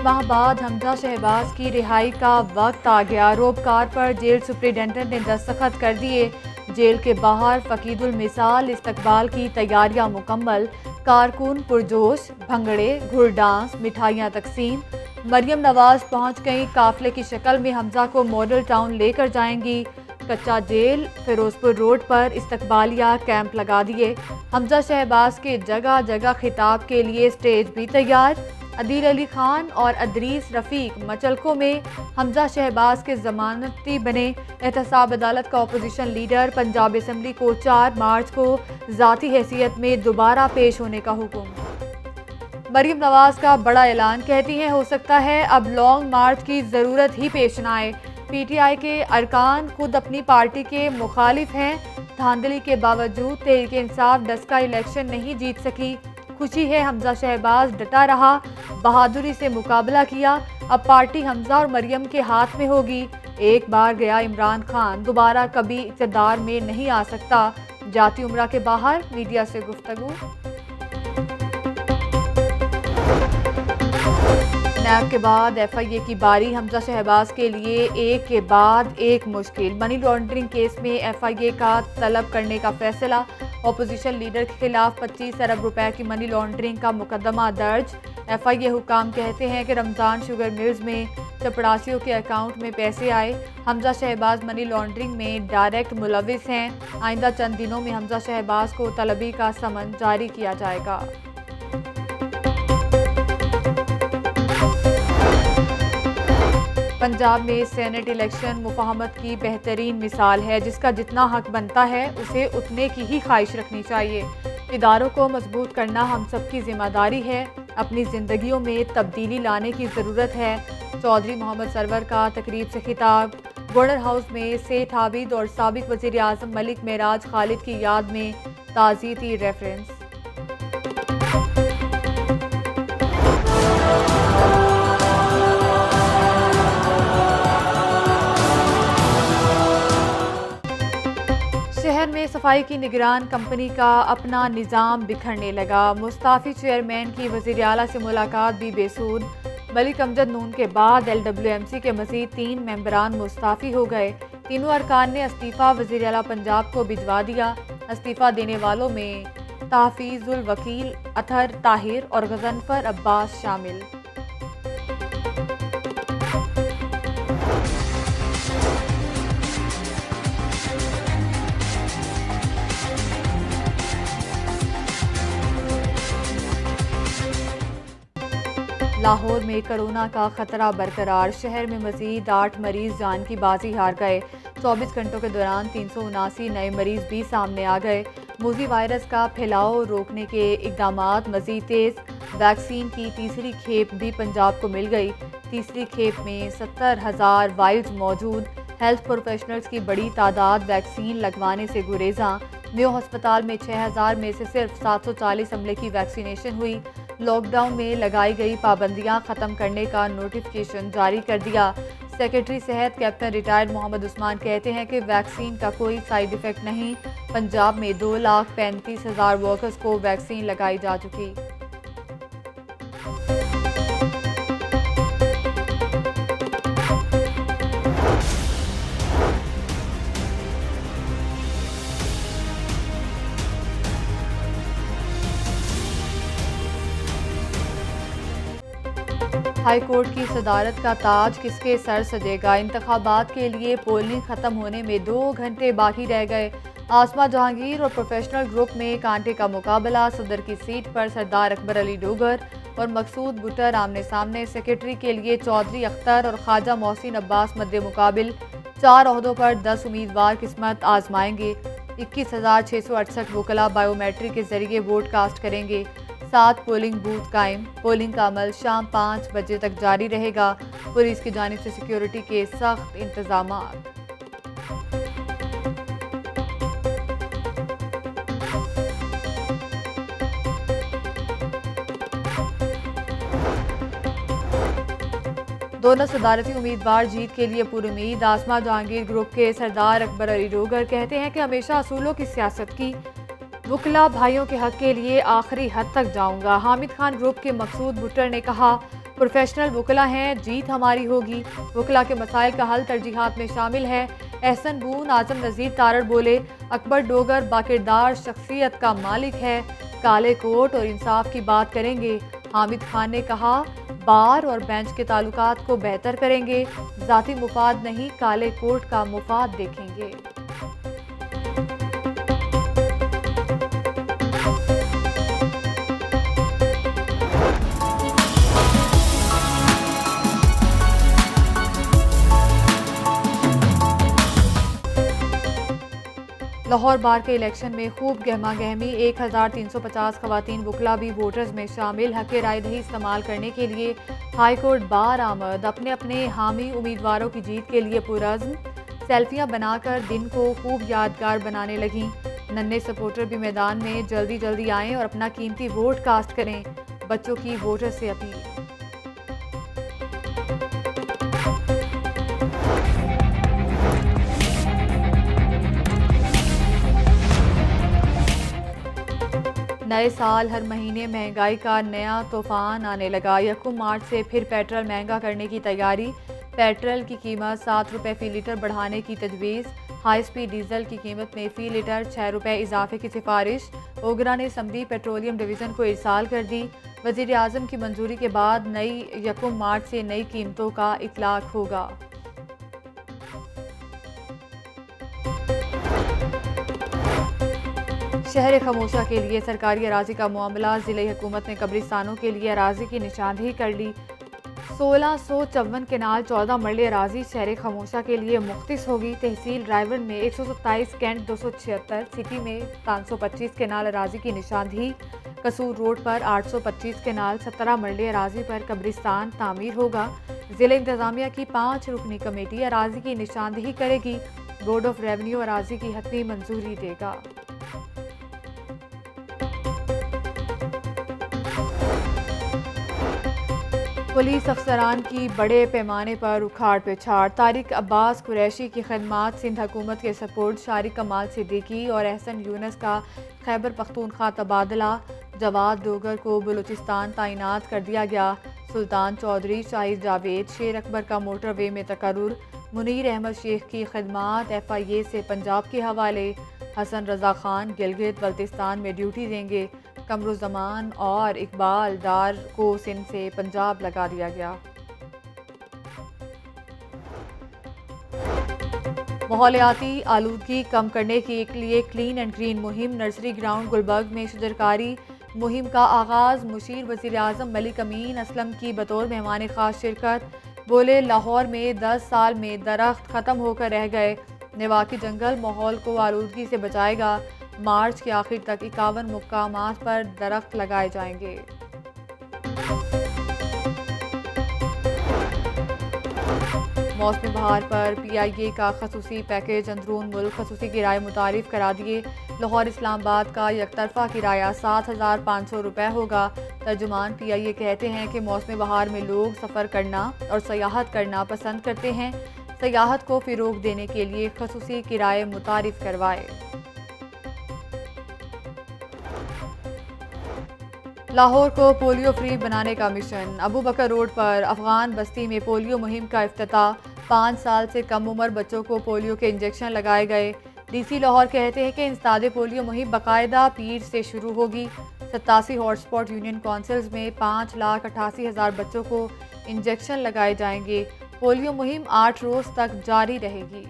माह बाद हमजा शहबाज की रिहाई का वक्त आ गया। रोबकार पर जेल सुप्रिंटेंडेंट ने दस्तखत कर दिए। जेल के बाहर फकीदुल मिसाल इस्तकबाल की तैयारियां मुकम्मल। कारकुन पुरजोश, भंगड़े, घुड़ डांस, मिठाइयां तकसीम। मरियम नवाज पहुंच गई। काफिले की शक्ल में हमजा को मॉडल टाउन लेकर जाएंगी। कच्चा जेल फिरोजपुर रोड पर इस्तकबालिया कैंप लगा दिए। हमजा शहबाज के जगह जगह खिताब के लिए स्टेज भी तैयार। अदील अली खान और अदरीस रफीक मचलकों में हमजा शहबाज के जमानती बने। एहतसाब अदालत का अपोजिशन लीडर पंजाब असम्बली को 4 मार्च को ज़ाती हैसियत में दोबारा पेश होने का हुक्म। मरियम नवाज का बड़ा ऐलान, कहती हैं हो सकता है अब लॉन्ग मार्च की ज़रूरत ही पेश न आए। PTI के अरकान खुद अपनी पार्टी के मुखालिफ हैं। धांधली के बावजूद तहरीक इंसाफ 10 का इलेक्शन नहीं जीत सकी। खुशी है हमजा शहबाज डटा रहा, बहादुरी से मुकाबला किया। अब पार्टी हमजा और मरियम के हाथ में होगी। एक बार गया इमरान खान, दोबारा कभी इक़्तिदार में नहीं आ सकता। जाती उम्रा के बाहर मीडिया से गुफ्तगू। नैब के बाद FIA की बारी। हमजा शहबाज के लिए एक के बाद एक मुश्किल। मनी लॉन्ड्रिंग केस में FIA का तलब करने का फैसला। अपोजिशन लीडर के खिलाफ 25 अरब रुपए की मनी लॉन्ड्रिंग का मुकदमा दर्ज। FIA हुकाम कहते हैं कि रमजान शुगर मिल्स में चपड़ासियों के अकाउंट में पैसे आए। हमजा शहबाज मनी लॉन्ड्रिंग में डायरेक्ट मुलविस हैं। आइंदा चंद दिनों में हमजा शहबाज को तलबी का समन जारी किया जाएगा। पंजाब में सेनेट इलेक्शन मुफाहमत की बेहतरीन मिसाल है। जिसका जितना हक बनता है उसे उतने की ही ख्वाहिश रखनी चाहिए। इदारों को मजबूत करना हम सबकी जिम्मेदारी है। अपनी ज़िंदगियों में तब्दीली लाने की ज़रूरत है। चौधरी मोहम्मद सरवर का तकरीब से खिताब। गवर्नर हाउस में सेठ आबिद और साबिक वज़ीर आज़म मलिक मेराज खालिद की याद में ताज़ियती रेफरेंस। शहर में सफाई की निगरान कंपनी का अपना निज़ाम बिखरने लगा। मुस्ताफ़ी चेयरमैन की वज़ीर आला से मुलाकात भी बेसूद। मलिक अमजद नून के बाद LWMC के मज़ीद 3 मेंबरान मुस्ताफ़ी हो गए। तीनों अरकान ने इस्तीफ़ा वज़ीर आला पंजाब को भिजवा दिया। इस्तीफ़ा देने वालों में तहफ़ीज़ुल वकील अतहर ताहिर और गज़नफ़र अब्बास शामिल। लाहौर में कोरोना का खतरा बरकरार। शहर में मजीद 8 मरीज जान की बाजी हार गए। 24 घंटों के दौरान 379 नए मरीज भी सामने आ गए। मूजी वायरस का फैलाव रोकने के इकदामात मजीद तेज। वैक्सीन की तीसरी खेप भी पंजाब को मिल गई। तीसरी खेप में 70,000 वाइल्स मौजूद। हेल्थ प्रोफेशनल्स की बड़ी तादाद वैक्सीन लगवाने से गुरेजा। मेयो हस्पताल में 6000 में से सिर्फ 740 अमले की वैक्सीनेशन हुई। लॉकडाउन में लगाई गई पाबंदियां ख़त्म करने का नोटिफिकेशन जारी कर दिया। सेक्रेटरी सेहत कैप्टन रिटायर्ड मोहम्मद उस्मान कहते हैं कि वैक्सीन का कोई साइड इफ़ेक्ट नहीं। पंजाब में 2,35,000 वर्कर्स को वैक्सीन लगाई जा चुकी। हाई कोर्ट की सदारत का ताज किसके सर सजेगा। इंतखाबात के लिए पोलिंग खत्म होने में 2 घंटे बाकी रह गए। आसमा जहांगीर और प्रोफेशनल ग्रुप में कांटे का मुकाबला। सदर की सीट पर सरदार अकबर अली डोगर और मकसूद बुटर आमने सामने। सेक्रेटरी के लिए चौधरी अख्तर और ख्वाजा मोहसिन अब्बास मद्दे मुकाबिल। 4 ओहदों पर 10 उम्मीदवार किस्मत आजमाएंगे। 21,668 वकला बायोमेट्रिक के जरिए वोट कास्ट करेंगे। 7 पोलिंग बूथ कायम। पोलिंग का अमल शाम 5 बजे तक जारी रहेगा। पुलिस की जानिब से सिक्योरिटी के सख्त इंतजामात। दोनों सदारती उम्मीदवार जीत के लिए पूरी उम्मीद। आसमा जहांगीर ग्रुप के सरदार अकबर अली डोगर कहते हैं कि हमेशा असूलों की सियासत की। वकला भाइयों के हक के लिए आखिरी हद तक जाऊंगा। हामिद खान ग्रुप के मकसूद बुटर ने कहा, प्रोफेशनल वकला हैं, जीत हमारी होगी। वकला के मसाइल का हल तरजीहात में शामिल है। एहसन बून आजम नज़ीर तारड़ बोले, अकबर डोगर बाकिरदार शख्सियत का मालिक है, काले कोट और इंसाफ की बात करेंगे। हामिद खान ने कहा, बार और बेंच के ताल्लुकात को बेहतर करेंगे, जाती मुफाद नहीं काले कोट का मुफाद देखेंगे। लाहौर बार के इलेक्शन में खूब गहमा गहमी, 1350 खवातीन वकला भी वोटर्स में शामिल। हक राय दही इस्तेमाल करने के लिए हाई कोर्ट बार आमद, अपने अपने हामी उम्मीदवारों की जीत के लिए पुरज़्म। सेल्फियां बनाकर दिन को खूब यादगार बनाने लगी। नन्हे सपोर्टर भी मैदान में जल्दी जल्दी आएँ और अपना कीमती वोट कास्ट करें। बच्चों की वोटर से अपील। नए साल हर महीने महंगाई का नया तूफान आने लगा। 1 मार्च से फिर पेट्रोल महंगा करने की तैयारी। पेट्रोल की कीमत 7 रुपये फ़ी लीटर बढ़ाने की तजवीज़। हाई स्पीड डीजल की कीमत में फ़ी लीटर 6 रुपये इजाफे की सिफारिश ओगरा ने समरी पेट्रोलियम डिवीज़न को इरसाल कर दी। वज़ीर आज़म की मंजूरी के बाद नई 1 मार्च से नई कीमतों का इतलाक होगा। शहर खमोशा के लिए सरकारी अराजी का मामला। ज़िले हुकूमत ने कब्रिस्तानों के लिए अराजी की निशानदही कर ली। 1654 केनाल 14 मरले अराजी शहर खमोशा के लिए मुख्तिस होगी। तहसील रायवन में 127 कैंट 276, सिटी में 525 केनाल अराजी की निशानदही। कसूर रोड पर 825 केनाल 17 मरले अराजी पर कब्रिस्तान तामीर होगा। ज़िले इंतजामिया की 5 रुकनी कमेटी अराजी की निशानदही करेगी। बोर्ड ऑफ रेवेन्यू अराजी की हतमी मंजूरी देगा। पुलिस अफसरान की बड़े पैमाने पर उखाड़ पिछाड़। तारिक अब्बास कुरैशी की खदमात सिंध हुकूमत के सपोर्ट। शारिक कमाल सिद्दीकी और एहसन यूनस का खैबर पख्तूनख्वा तबादला। जवाद डोगर को बलूचिस्तान तैनात कर दिया गया। सुल्तान चौधरी, शाहिद जावेद, शेर अकबर का मोटरवे में तकर्रुर। मुनीर अहमद शेख की खदमात FIA से पंजाब के हवाले। हसन रजा खान गिलगित बल्तिस्तान में ड्यूटी देंगे। कमरुज़्ज़मान और इकबाल डार को सिंध से पंजाब लगा दिया गया। माहौलियाती आलूदगी कम करने के लिए क्लीन एंड ग्रीन मुहिम। नर्सरी ग्राउंड गुलबर्ग में शजरकारी मुहिम का आगाज। मुशीर वज़ीर आज़म मलिक अमीन असलम की बतौर मेहमान खास शिरकत। बोले, लाहौर में 10 साल में दरख्त ख़त्म होकर रह गए। नेवाकी जंगल माहौल को आलूदगी से बचाएगा। मार्च के आखिर तक 51 मुकामात पर दरख्त लगाए जाएंगे। मौसमी बहार पर PIA का खसूसी पैकेज अंदरून मुल्क खसूसी किराए मुतारिफ करा दिए। लाहौर इस्लामाबाद का यकतरफा किराया 7,500 रुपये होगा। तर्जुमान PIA कहते हैं कि मौसमी बहार में लोग सफ़र करना और सयाहत करना पसंद करते हैं। सयाहत को फ़िरोग देने के लिए खसूसी किराए मुतारिफ करवाए। लाहौर को पोलियो फ्री बनाने का मिशन। अबू बकर रोड पर अफगान बस्ती में पोलियो मुहिम का इफ्तिताह। 5 साल से कम उम्र बच्चों को पोलियो के इंजेक्शन लगाए गए। DC लाहौर कहते हैं कि इंसदाद पोलियो मुहिम बाकायदा पीर से शुरू होगी। 87 हॉटस्पॉट यूनियन काउंसिल्स में 5,88,000 बच्चों को इंजेक्शन लगाए जाएंगे। पोलियो मुहिम 8 रोज़ तक जारी रहेगी।